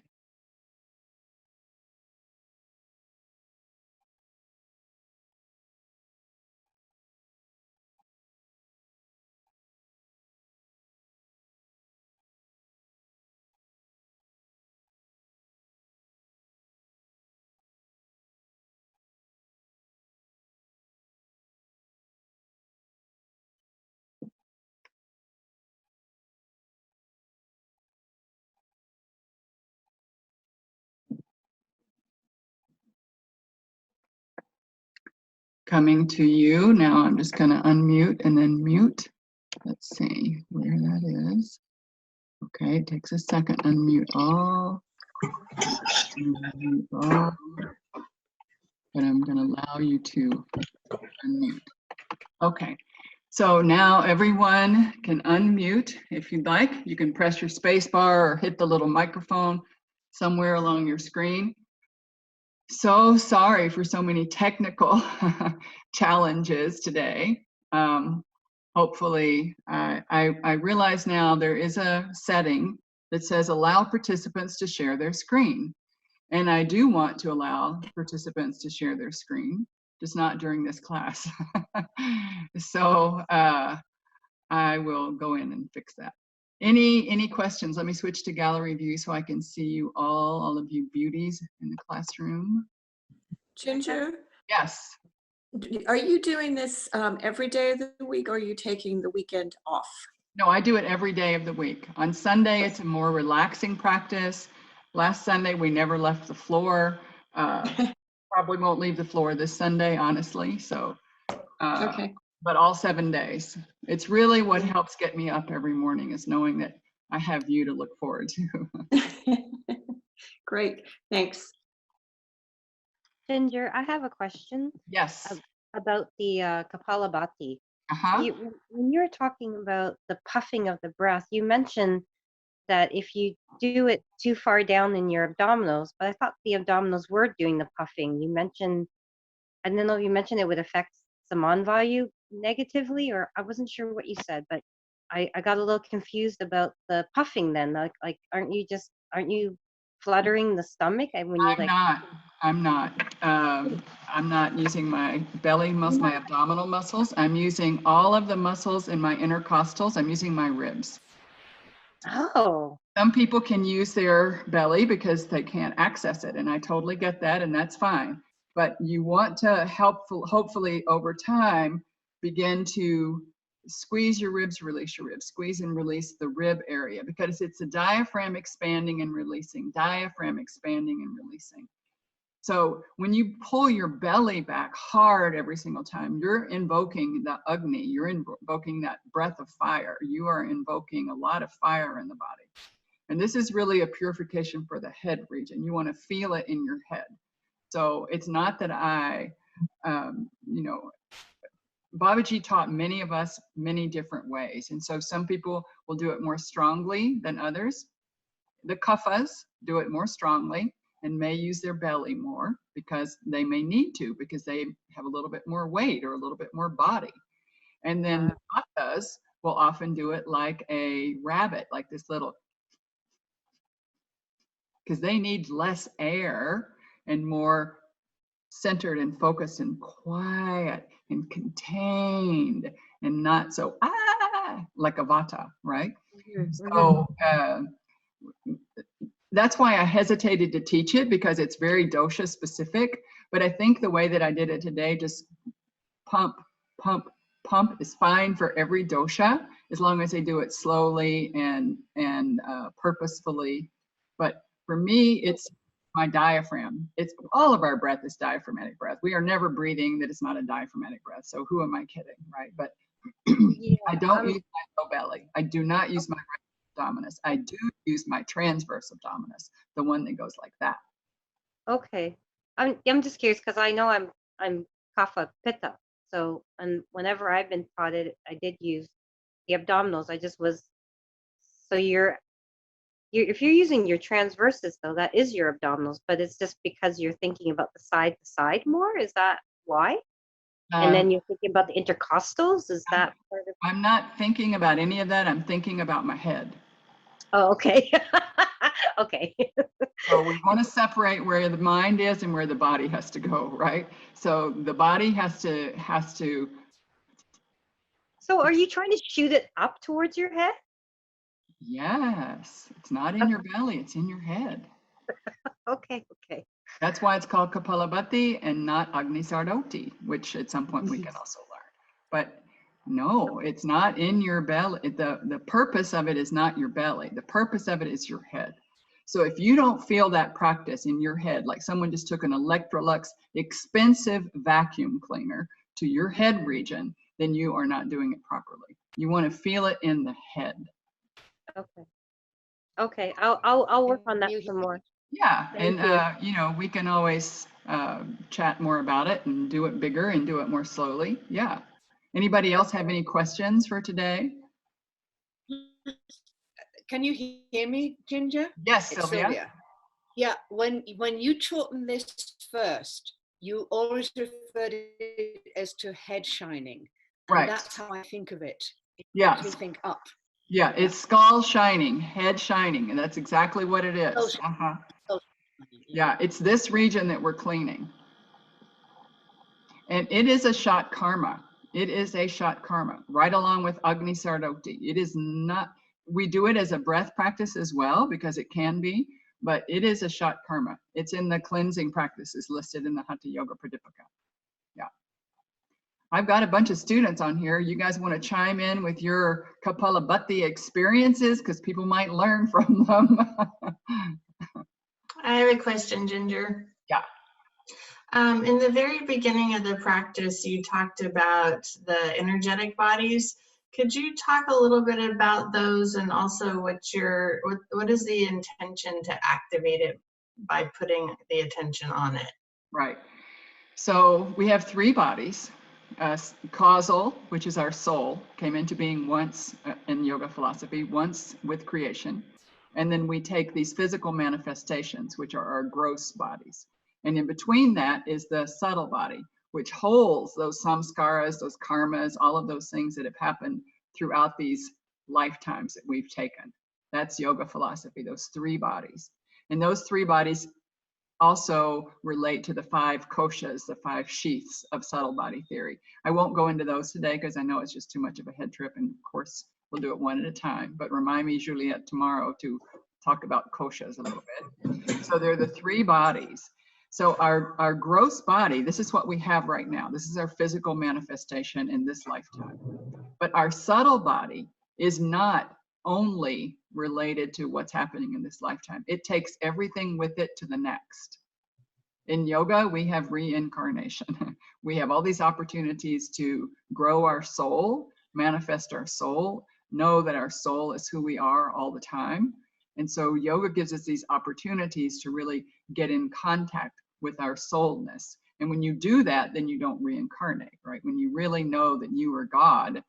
Speaker 1: Coming to you. Now I'm just going to unmute and then mute. Let's see where that is. Okay, it takes a second. Unmute all. Unmute all. But I'm going to allow you to unmute. Okay, so now everyone can unmute if you'd like. You can press your space bar or hit the little microphone somewhere along your screen. So sorry for so many technical challenges today. Hopefully, I realize now there is a setting that says allow participants to share their screen. And I do want to allow participants to share their screen, just not during this class. So I will go in and fix that. Any questions? Let me switch to gallery view so I can see you all of you beauties in the classroom.
Speaker 2: Ginger?
Speaker 1: Yes.
Speaker 2: Are you doing this every day of the week, or are you taking the weekend off?
Speaker 1: No, I do it every day of the week. On Sunday, it's a more relaxing practice. Last Sunday, we never left the floor. Probably won't leave the floor this Sunday, honestly. So,
Speaker 2: Okay.
Speaker 1: But all 7 days. It's really what helps get me up every morning is knowing that I have you to look forward to.
Speaker 2: Great, thanks.
Speaker 3: Ginger, I have a question.
Speaker 1: Yes.
Speaker 3: About the Kapalabhati.
Speaker 1: Uh-huh.
Speaker 3: When you were talking about the puffing of the breath, you mentioned that if you do it too far down in your abdominals, but I thought the abdominals were doing the puffing. You mentioned, I don't know if you mentioned it would affect Saman value negatively, or I wasn't sure what you said, but I got a little confused about the puffing then. Like aren't you fluttering the stomach? And when you
Speaker 1: I'm not using my belly muscle, my abdominal muscles. I'm using all of the muscles in my intercostals. I'm using my ribs.
Speaker 3: Oh.
Speaker 1: Some people can use their belly because they can't access it, and I totally get that, and that's fine. But you want to hopefully over time, begin to squeeze your ribs, release your ribs, squeeze and release the rib area, because it's a diaphragm expanding and releasing, diaphragm expanding and releasing. So when you pull your belly back hard every single time, you're invoking the Agni, you're invoking that breath of fire. You are invoking a lot of fire in the body. And this is really a purification for the head region. You want to feel it in your head. So it's not that Babaji taught many of us many different ways. And so some people will do it more strongly than others. The kaphas do it more strongly and may use their belly more because they may need to, because they have a little bit more weight or a little bit more body. And then the vatas will often do it like a rabbit, like this little, because they need less air and more centered and focused and quiet and contained and not so like a vata, right?
Speaker 3: Mm-hmm.
Speaker 1: So that's why I hesitated to teach it, because it's very dosha specific. But I think the way that I did it today, just pump, pump, pump, is fine for every dosha, as long as they do it slowly and purposefully. But for me, it's my diaphragm. It's all of our breath is diaphragmatic breath. We are never breathing that is not a diaphragmatic breath. So who am I kidding, right? But I don't use my low belly. I do not use my abdominis. I do use my transverse abdominis, the one that goes like that.
Speaker 3: Okay, I'm just curious because I know I'm kapha pitta, so and whenever I've been taught it, I did use the abdominals. I just was so you're if you're using your transverses though, that is your abdominals, but it's just because you're thinking about the side to side more. Is that why? And then you're thinking about the intercostals. Is that part of?
Speaker 1: I'm not thinking about any of that. I'm thinking about my head.
Speaker 3: Oh, okay. Okay.
Speaker 1: So we want to separate where the mind is and where the body has to go, right? So the body has to
Speaker 3: So are you trying to shoot it up towards your head?
Speaker 1: yes, it's not in your belly, it's in your head.
Speaker 3: Okay, okay.
Speaker 1: That's why it's called Kapalabhati and not Agnisardoti, which at some point we can also learn. But no, it's not in your belly. The purpose of it is not your belly. The purpose of it is your head. So if you don't feel that practice in your head, like someone just took an Electrolux expensive vacuum cleaner to your head region, then you are not doing it properly. You want to feel it in the head.
Speaker 3: Okay. Okay. I'll work on that some more.
Speaker 1: Yeah,
Speaker 3: Thank
Speaker 1: and
Speaker 3: you.
Speaker 1: you know, we can always chat more about it and do it bigger and do it more slowly. Yeah. Anybody else have any questions for today?
Speaker 4: Can you hear me, Ginger?
Speaker 1: Yes,
Speaker 4: It's
Speaker 1: Sylvia.
Speaker 4: Sylvia. Yeah, when you taught them this first, you always referred it as to head shining. And
Speaker 1: Right.
Speaker 4: that's how I think of it. It
Speaker 1: Yeah.
Speaker 4: makes me think up.
Speaker 1: Yeah, it's skull shining, head shining, and that's exactly what it is.
Speaker 4: Skull shining. Skull shining,
Speaker 1: Yeah, it's this region that we're cleaning. And it is a shot karma. It is a shot karma, right along with Agni Sardoti. It is not, we do it as a breath practice as well, because it can be, but it is a shot karma. It's in the cleansing practices listed in the Hatha Yoga Pradipika. Yeah. I've got a bunch of students on here. You guys want to chime in with your Kapalabhati experiences? Because people might learn from them.
Speaker 5: I have a question, Ginger.
Speaker 1: Yeah.
Speaker 5: In the very beginning of the practice, you talked about the energetic bodies. Could you talk a little bit about those, and also what is the intention to activate it by putting the attention on it?
Speaker 1: Right. So we have three bodies. Causal, which is our soul, came into being once in yoga philosophy, once with creation. And then we take these physical manifestations, which are our gross bodies. And in between that is the subtle body, which holds those samskaras, those karmas, all of those things that have happened throughout these lifetimes that we've taken. That's yoga philosophy, those three bodies. And those three bodies also relate to the 5 koshas, the 5 sheaths of subtle body theory. I won't go into those today because I know it's just too much of a head trip, and of course we'll do it one at a time, but remind me, Juliet, tomorrow to talk about koshas a little bit. So they're the 3 bodies. So our gross body, this is what we have right now. This is our physical manifestation in this lifetime. But our subtle body is not only related to what's happening in this lifetime. It takes everything with it to the next. In yoga, we have reincarnation. We have all these opportunities to grow our soul, manifest our soul, know that our soul is who we are all the time. And so yoga gives us these opportunities to really get in contact with our soulness. And when you do that, then you don't reincarnate, right? When you really know that you are God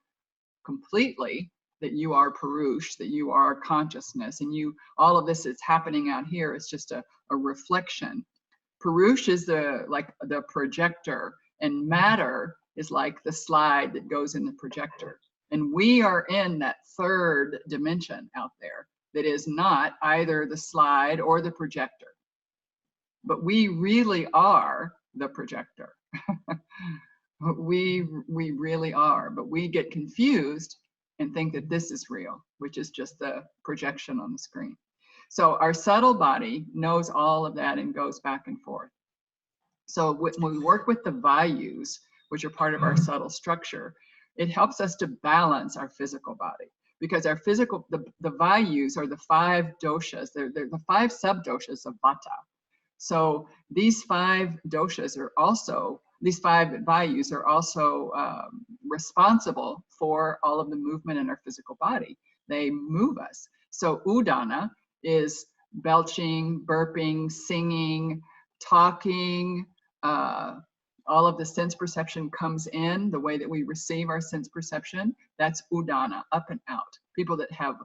Speaker 1: completely, that you are Purush, that you are consciousness, and you, all of this that's happening out here is just a reflection. Purush is the projector, and matter is like the slide that goes in the projector. And we are in that 3rd dimension out there that is not either the slide or the projector. But we really are the projector. We really are, but we get confused and think that this is real, which is just the projection on the screen. So our subtle body knows all of that and goes back and forth. So when we work with the vayus, which are part of our subtle structure, it helps us to balance our physical body, because our physical, the vayus are the 5 doshas. They're the 5 sub-doshas of vata. So these 5 doshas are also, these 5 vayus are also responsible for all of the movement in our physical body. They move us. So udana is belching, burping, singing, talking, all of the sense perception comes in, the way that we receive our sense perception, that's udana, up and out. People that have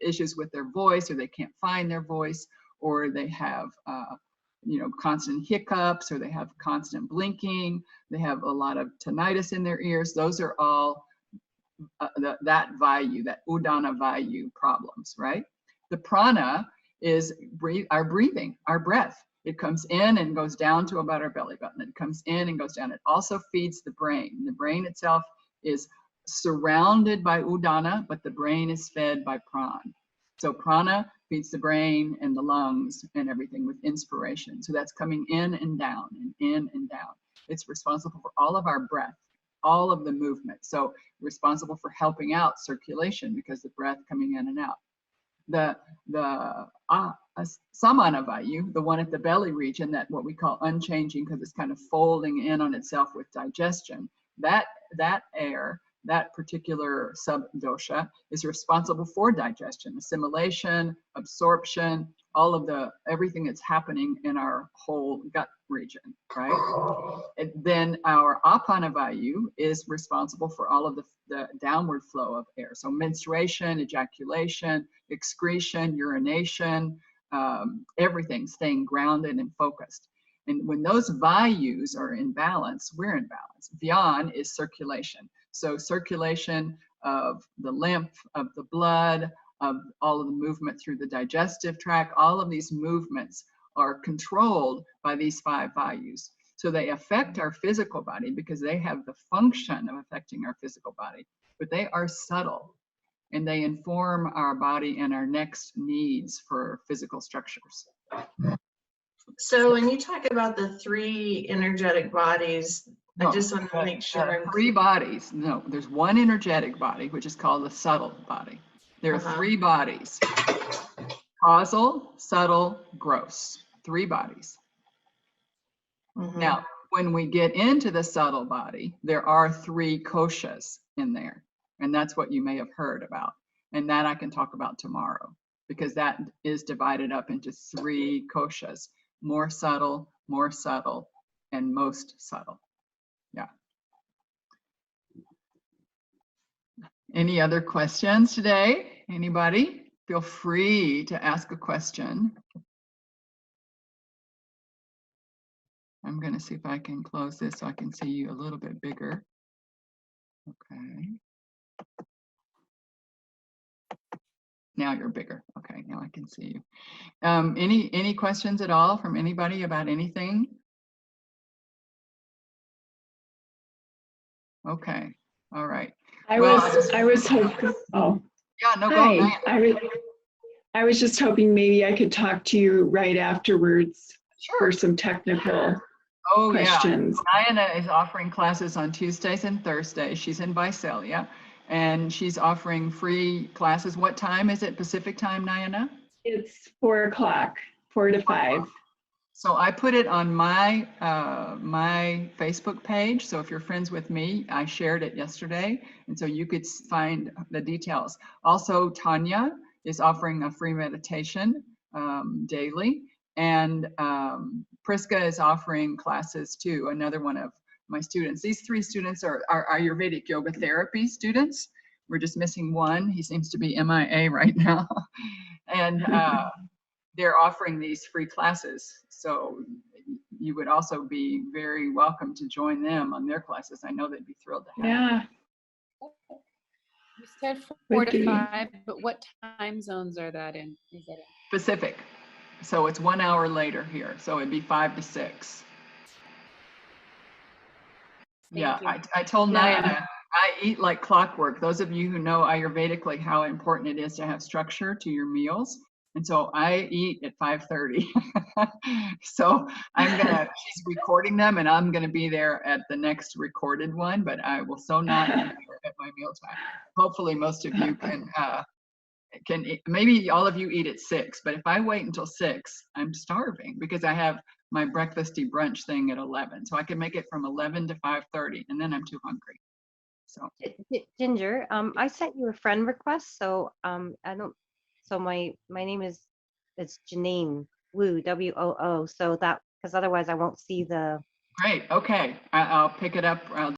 Speaker 1: issues with their voice, or they can't find their voice, or they have constant hiccups, or they have constant blinking, they have a lot of tinnitus in their ears. Those are all that vayu, that udana vayu problems, right? The prana is our breathing, our breath. It comes in and goes down to about our belly button. It comes in and goes down. It also feeds the brain. The brain itself is surrounded by udana, but the brain is fed by prana. So prana feeds the brain and the lungs and everything with inspiration. So that's coming in and down and in and down. It's responsible for all of our breath, all of the movement. So responsible for helping out circulation because the breath coming in and out. The samana vayu, the one at the belly region, that what we call unchanging because it's kind of folding in on itself with digestion, that air, that particular sub-dosha is responsible for digestion, assimilation, absorption, all of everything that's happening in our whole gut region, right? And then our apana vayu is responsible for all of the downward flow of air. So menstruation, ejaculation, excretion, urination, everything staying grounded and focused. And when those vayus are in balance, we're in balance. Vyan is circulation. So circulation of the lymph, of the blood, of all of the movement through the digestive tract, all of these movements are controlled by these 5 vayus. So they affect our physical body because they have the function of affecting our physical body, but they are subtle and they inform our body and our next needs for physical structures.
Speaker 5: So when you talk about the 3 energetic bodies, I just want to make sure
Speaker 1: there are 3 bodies. No, there's one energetic body, which is called the subtle body. There are 3 bodies: causal, subtle, gross. 3 bodies. Now, when we get into the subtle body, there are 3 koshas in there. And that's what you may have heard about. And that I can talk about tomorrow, because that is divided up into 3 koshas: more subtle, and most subtle. Yeah. Any other questions today? Anybody? Feel free to ask a question. I'm going to see if I can close this so I can see you a little bit bigger. Okay. Now you're bigger. Okay, now I can see you. Any questions at all from anybody about anything? Okay, all right.
Speaker 6: I
Speaker 1: Well,
Speaker 6: was hoping, oh,
Speaker 1: Yeah, no, go
Speaker 6: hi.
Speaker 1: ahead.
Speaker 6: I was just hoping maybe I could talk to you right afterwards for
Speaker 1: Sure.
Speaker 6: some technical
Speaker 1: Oh,
Speaker 6: questions.
Speaker 1: yeah. Diana is offering classes on Tuesdays and Thursdays. She's in Visalia, and she's offering free classes. What time is it? Pacific time, Diana?
Speaker 6: It's 4 o'clock, 4 to 5.
Speaker 1: So I put it on my my Facebook page. So if you're friends with me, I shared it yesterday, and so you could find the details. Also, Tanya is offering a free meditation daily, and Priska is offering classes too. Another one of my students. These 3 students are Ayurvedic yoga therapy students. We're just missing one. He seems to be MIA right now, and they're offering these free classes. So you would also be very welcome to join them on their classes. I know they'd be thrilled to have you.
Speaker 6: Yeah,
Speaker 7: You said 4
Speaker 6: Would
Speaker 7: to
Speaker 6: be.
Speaker 7: 5, but what time zones are that in? Is that in?
Speaker 1: Pacific. So it's 1 hour later here. So it'd be 5 to 6. Yeah,
Speaker 7: Thank you.
Speaker 1: I told
Speaker 6: Yeah.
Speaker 1: Naya, I eat like clockwork. Those of you who know Ayurvedically how important it is to have structure to your meals. And so I eat at 5:30. So she's recording them, and I'm gonna be there at the next recorded one, but I will so not be there at my mealtime. Hopefully most of you can eat. Maybe all of you eat at 6, but if I wait until 6, I'm starving because I have my breakfasty brunch thing at 11. So I can make it from 11 to 5:30, and then I'm too hungry. So
Speaker 3: Ginger, I sent you a friend request, so I don't. So my name is it's Janine Woo, WOO. So that, because otherwise I won't see the
Speaker 1: great. Okay, I'll pick it up. I'll